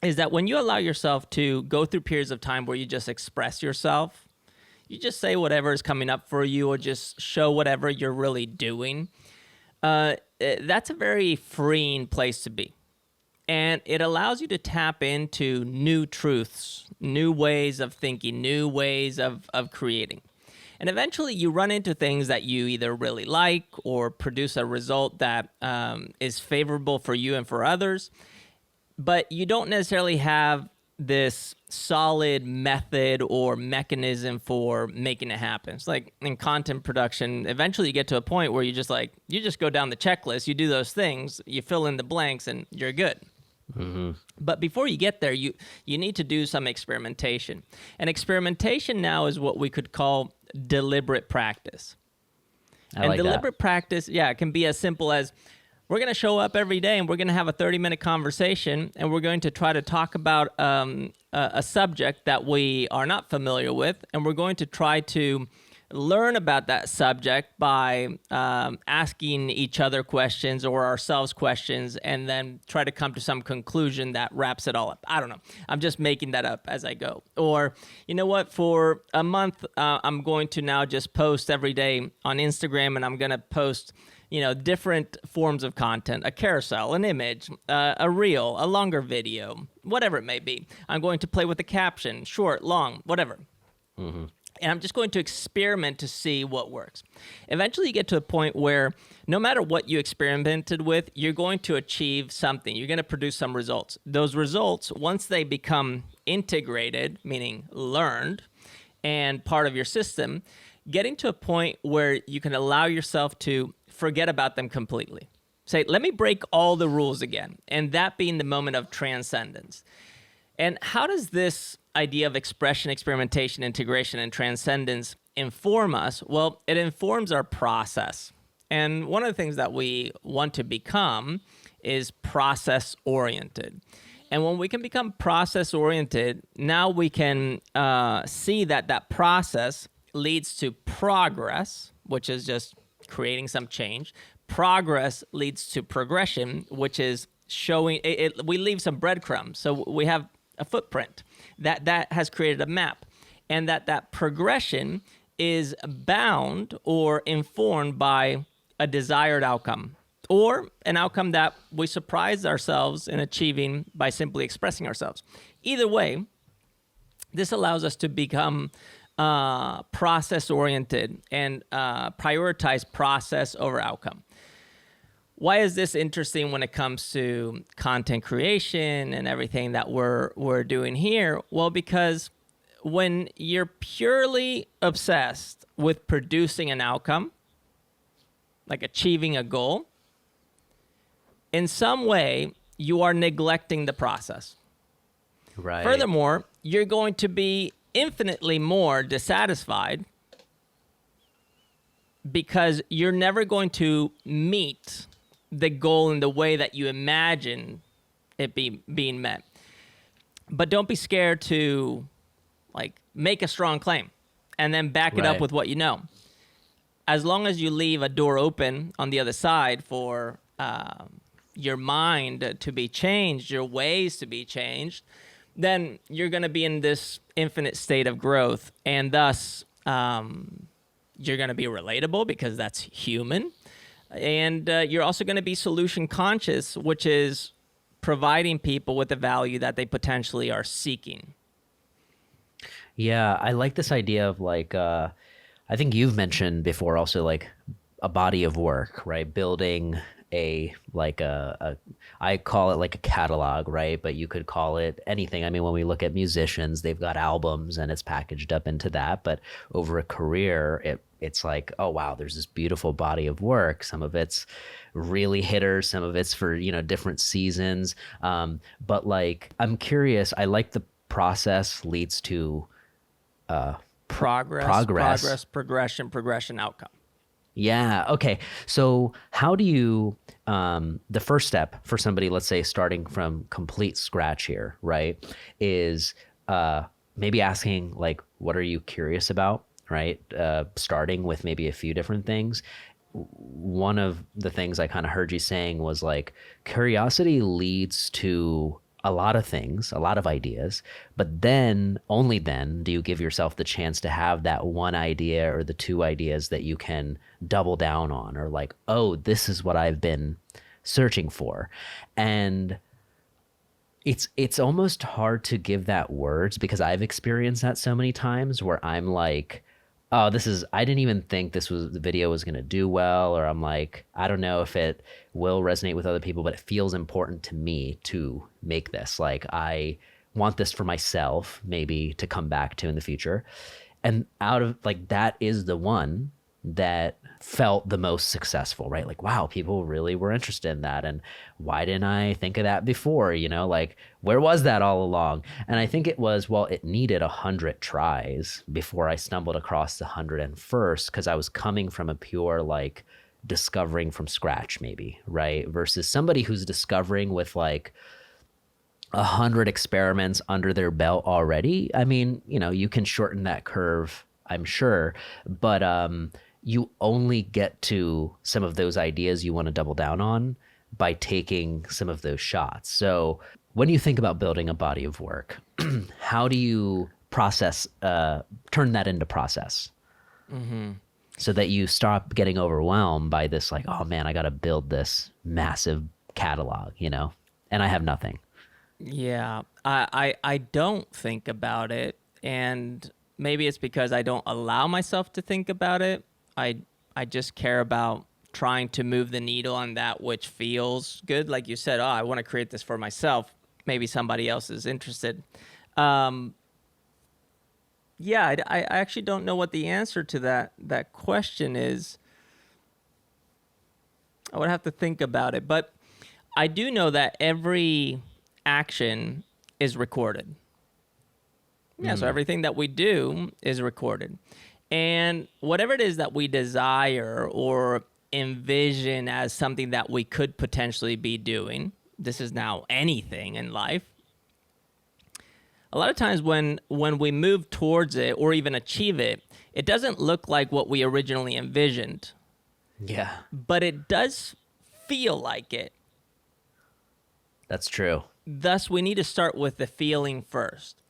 is that when you allow yourself to go through periods of time where you just express yourself, you just say whatever is coming up for you or just show whatever you're really doing, that's a very freeing place to be. And it allows you to tap into new truths, new ways of thinking, new ways of creating. And eventually you run into things that you either really like or produce a result that is favorable for you and for others. But you don't necessarily have this solid method or mechanism for making it happen. It's like in content production, eventually you get to a point where you just go down the checklist, you do those things, you fill in the blanks, and you're good. Mm-hmm. But before you get there, you need to do some experimentation. And experimentation now is what we could call deliberate practice. And deliberate practice, it can be as simple as we're going to show up every day and we're going to have a 30-minute conversation and we're going to try to talk about a subject that we are not familiar with, and we're going to try to learn about that subject by asking each other questions or ourselves questions, and then try to come to some conclusion that wraps it all up. I don't know. I'm just making that up as I go. Or, you know what? For a month, I'm going to now just post every day on Instagram, and I'm going to post different forms of content, a carousel, an image, a reel, a longer video, whatever it may be. I'm going to play with the caption, short, long, whatever. Mm-hmm. And I'm just going to experiment to see what works. Eventually you get to a point where no matter what you experimented with, you're going to achieve something. You're going to produce some results. Those results, once they become integrated, meaning learned, and part of your system, getting to a point where you can allow yourself to forget about them completely. Say, let me break all the rules again, and that being the moment of transcendence. And how does this idea of expression, experimentation, integration, and transcendence inform us? Well, it informs our process. And one of the things that we want to become is process-oriented. And when we can become process-oriented, now we can see that process leads to progress, which is just creating some change. Progress leads to progression, which is showing we leave some breadcrumbs. So we have a footprint that has created a map, and that progression is bound or informed by a desired outcome, or an outcome that we surprise ourselves in achieving by simply expressing ourselves. Either way, this allows us to become process-oriented and prioritize process over outcome. Why is this interesting when it comes to content creation and everything that we're doing here? Well, because when you're purely obsessed with producing an outcome, like achieving a goal, in some way you are neglecting the process. Right. Furthermore, you're going to be infinitely more dissatisfied because you're never going to meet the goal in the way that you imagine it being met. But don't be scared to make a strong claim and then back it up with what you know. As long as you leave a door open on the other side for your mind to be changed, your ways to be changed, then you're going to be in this infinite state of growth. And thus, you're going to be relatable because that's human. And you're also going to be solution conscious, which is providing people with the value that they potentially are seeking. Yeah, I like this idea of I think you've mentioned before also a body of work, right? Building I call it like a catalog, right? But you could call it anything. I mean, when we look at musicians, they've got albums and it's packaged up into that. But over a career, it's like, oh, wow, there's this beautiful body of work. Some of it's really hitters, some of it's for, different seasons. But I'm curious, I like the process leads to progress, progression, outcome. Yeah. Okay. So how do you, the first step for somebody, let's say starting from complete scratch here, right, is maybe asking what are you curious about, right? Starting with maybe a few different things. One of the things I kind of heard you saying was curiosity leads to a lot of things, a lot of ideas, but then only then do you give yourself the chance to have that one idea or the two ideas that you can double down on, or like, oh, this is what I've been searching for. And it's almost hard to give that words, because I've experienced that so many times where I'm like, oh, this is, I didn't even think the video was going to do well, or I'm like, I don't know if it will resonate with other people, but it feels important to me to make this. Like, I want this for myself, maybe to come back to in the future. And out of like, that is the one that felt the most successful, right? Like, wow, people really were interested in that. And why didn't I think of that before? You know, like, where was that all along? And I think it was, well, it needed 100 tries before I stumbled across the 101st, because I was coming from a pure, like, discovering from scratch, maybe, right? Versus somebody who's discovering with like 100 experiments under their belt already. I mean, you know, you can shorten that curve, I'm sure, but you only get to some of those ideas you want to double down on by taking some of those shots. So when you think about building a body of work, how do you process, turn that into process? So that you stop getting overwhelmed by this, like, oh man, I got to build this massive catalog, you know, and I have nothing. Yeah, I don't think about it, and maybe it's because I don't allow myself to think about it. I just care about trying to move the needle on that which feels good. Like you said, oh, I want to create this for myself. Maybe somebody else is interested. Yeah, I actually don't know what the answer to that question is. I would have to think about it, but I do know that every action is recorded. Yeah, so everything that we do is recorded. And whatever it is that we desire or envision as something that we could potentially be doing, this is now anything in life. A lot of times when we move towards it or even achieve it, it doesn't look like what we originally envisioned, Yeah, but it does feel like it. that's true. Thus, we need to start with the feeling first.